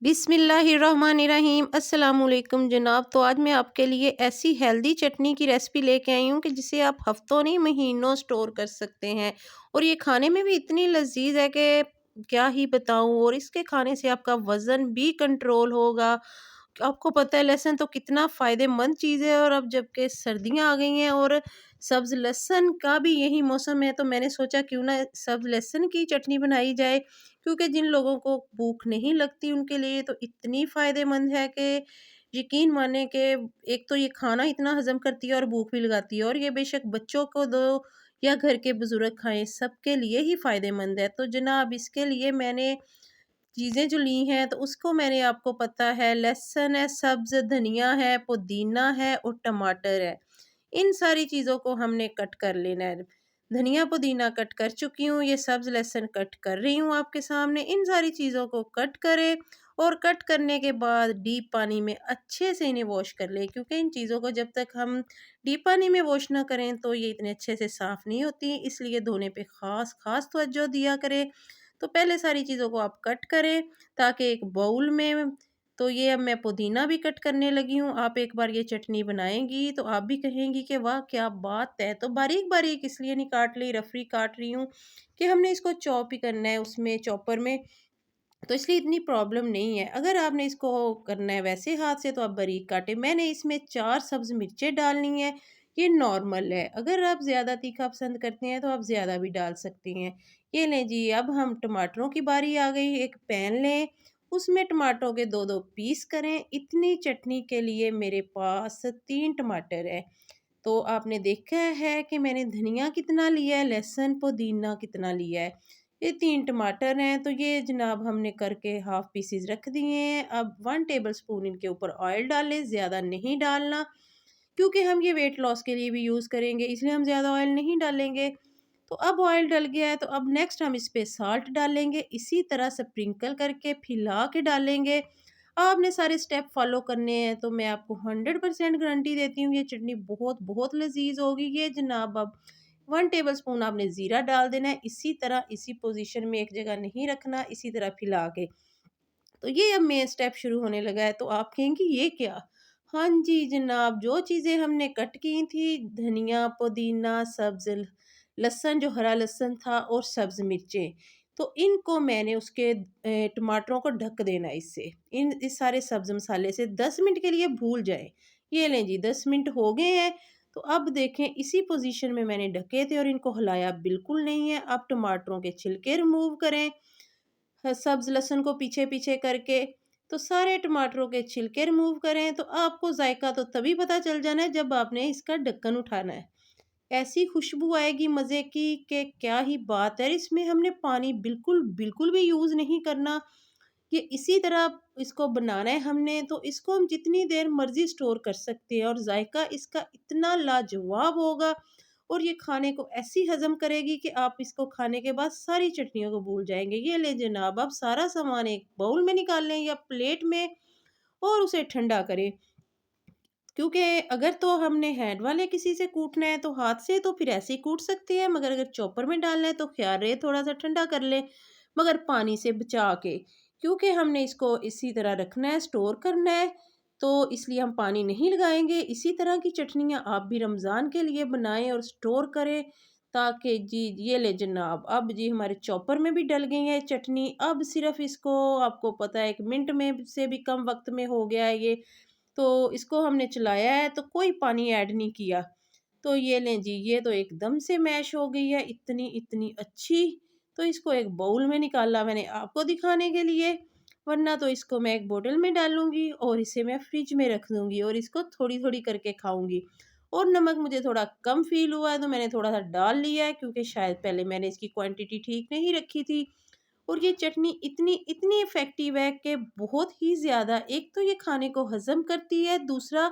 बिस्मिल्लाहिर्रहमानिर्रहीम अस्सलाम वालेकुम जनाब। तो आज मैं आपके लिए ऐसी हेल्दी चटनी की रेसिपी लेके आई हूँ कि जिसे आप हफ्तों नहीं महीनों स्टोर कर सकते हैं और ये खाने में भी इतनी लजीज है कि क्या ही बताऊँ। और इसके खाने से आपका वज़न भी कंट्रोल होगा। आपको पता है लहसुन तो कितना फ़ायदेमंद चीज़ है, और अब जबकि सर्दियाँ आ गई हैं और सब्ज़ लहसुन का भी यही मौसम है, तो मैंने सोचा क्यों ना सब्ज़ लहसुन की चटनी बनाई जाए, क्योंकि जिन लोगों को भूख नहीं लगती उनके लिए तो इतनी फ़ायदेमंद है कि यकीन माने कि एक तो ये खाना इतना हज़म करती है और भूख भी लगाती है, और ये बेशक बच्चों को दो या घर के बुज़ुर्ग खाएँ, सबके लिए ही फ़ायदेमंद है। तो जनाब इसके लिए मैंने चीज़ें जो ली हैं तो उसको मैंने आपको पता है, लहसुन है, सब्ज़ धनिया है, पुदीना है और टमाटर है। इन सारी चीज़ों को हमने कट कर लेना है। धनिया पुदीना कट कर चुकी हूँ, ये सब्ज़ लहसुन कट कर रही हूँ आपके सामने। इन सारी चीज़ों को कट करें और कट करने के बाद डीप पानी में अच्छे से इन्हें वॉश कर लें, क्योंकि इन चीज़ों को जब तक हम डीप पानी में वॉश ना करें तो ये इतने अच्छे से साफ़ नहीं होती, इसलिए धोने पे ख़ास ख़ास तवज्जो दिया करें। तो पहले सारी चीज़ों को आप कट करें ताकि एक बाउल में, तो ये अब मैं पुदीना भी कट करने लगी हूँ। आप एक बार ये चटनी बनाएँगी तो आप भी कहेंगी कि वाह! क्या बात है। तो बारीक-बारीक इसलिए नहीं काट रही, रफ़ली काट रही हूँ कि हमने इसको चॉप ही करना है उसमें चॉपर में, तो इसलिए इतनी प्रॉब्लम नहीं है। अगर आपने इसको करना है वैसे हाथ से तो आप बारीक काटें। मैंने इसमें 4 सब्ज़ मिर्चें डालनी है, ये नॉर्मल है। अगर आप ज़्यादा तीखा पसंद करते हैं तो आप ज़्यादा भी डाल सकती हैं। ये लें जी, अब हम टमाटरों की बारी आ गई। एक पैन लें, उसमें टमाटरों के 2-2 पीस करें। इतनी चटनी के लिए मेरे पास 3 टमाटर हैं। तो आपने देखा है कि मैंने धनिया कितना लिया है, लहसुन, पुदीना कितना लिया है। ये 3 टमाटर हैं, तो ये जनाब हमने करके हाफ़ पीसेस रख दिए हैं। अब 1 टेबलस्पून इनके ऊपर ऑयल डालें, ज़्यादा नहीं डालना, क्योंकि हम ये वेट लॉस के लिए भी यूज़ करेंगे, इसलिए हम ज़्यादा ऑयल नहीं डालेंगे। तो अब ऑयल डल गया है, तो अब नेक्स्ट हम इस पे साल्ट डालेंगे, इसी तरह स्प्रिंकल करके फैला के डालेंगे। आपने सारे स्टेप फॉलो करने हैं, तो मैं आपको 100% गारंटी देती हूँ ये चटनी बहुत बहुत लजीज होगी। ये जनाब अब 1 टेबलस्पून आपने ज़ीरा डाल देना है, इसी तरह इसी पोजीशन में एक जगह नहीं रखना, इसी तरह फैला के। तो ये अब मेन स्टेप शुरू होने लगा है, तो आप कहेंगी ये क्या? हाँ जी जनाब, जो चीज़ें हमने कट की थी, धनिया, पुदीना, सब्ज़ लहसुन जो हरा लहसुन था और सब्ज़ मिर्चें, तो इनको मैंने उसके टमाटरों को ढक देना है इससे। इस सारे सब्ज़ मसाले से 10 मिनट के लिए भूल जाएँ। ये लें जी, 10 मिनट हो गए हैं, तो अब देखें इसी पोज़ीशन में मैंने ढके थे और इनको हिलाया बिल्कुल नहीं है। अब टमाटरों के छिलके रिमूव करें, सब्ज़ लहसुन को पीछे-पीछे करके, तो सारे टमाटरों के छिलके रिमूव करें, तो आपको जायका तो तभी पता चल जाना है जब आपने इसका ढक्कन उठाना है। ऐसी खुशबू आएगी मज़े की कि क्या ही बात है। इसमें हमने पानी बिल्कुल भी यूज़ नहीं करना। ये इसी तरह इसको बनाना है हमने, तो इसको हम जितनी देर मर्ज़ी स्टोर कर सकते हैं और जायका इसका इतना लाजवाब होगा और ये खाने को ऐसी हज़म करेगी कि आप इसको खाने के बाद सारी चटनियों को भूल जाएँगे। ये लें जनाब, अब सारा सामान एक बाउल में निकाल लें या प्लेट में और उसे ठंडा करें। क्योंकि अगर तो हमने हैंड वाले किसी से कूटना है तो हाथ से तो फिर ऐसे ही कूट सकते हैं, मगर अगर चॉपर में डालना है तो ख्याल रहे थोड़ा सा ठंडा कर लें, मगर पानी से बचा के, क्योंकि हमने इसको इसी तरह रखना है, स्टोर करना है, तो इसलिए हम पानी नहीं लगाएंगे। इसी तरह की चटनियाँ आप भी रमज़ान के लिए बनाएं और स्टोर करें, ताकि जी ये ले जनाब, अब जी हमारे चॉपर में भी डल गई है चटनी। अब सिर्फ इसको, आपको पता है 1 मिनट में से भी कम वक्त में हो गया है ये, तो इसको हमने चलाया है तो कोई पानी ऐड नहीं किया। तो ये लें जी, ये तो एकदम से मैश हो गई है, इतनी इतनी अच्छी। तो इसको एक बाउल में निकाला मैंने आपको दिखाने के लिए, वरना तो इसको मैं एक बोतल में डालूंगी और इसे मैं फ्रिज में रख दूंगी और इसको थोड़ी थोड़ी करके खाऊंगी। और नमक मुझे थोड़ा कम फील हुआ है तो मैंने थोड़ा सा डाल लिया है, क्योंकि शायद पहले मैंने इसकी क्वांटिटी ठीक नहीं रखी थी। और ये चटनी इतनी इतनी इफ़ेक्टिव है कि बहुत ही ज़्यादा, एक तो ये खाने को हज़म करती है, दूसरा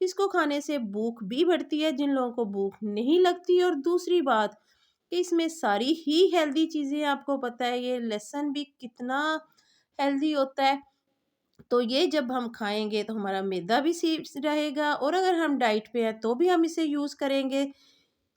इसको खाने से भूख भी बढ़ती है जिन लोगों को भूख नहीं लगती, और दूसरी बात कि इसमें सारी ही हेल्दी चीज़ें, आपको पता है ये लहसुन भी कितना हेल्दी होता है। तो ये जब हम खाएँगे तो हमारा मैदा भी सेफ रहेगा, और अगर हम डाइट पे हैं तो भी हम इसे यूज़ करेंगे।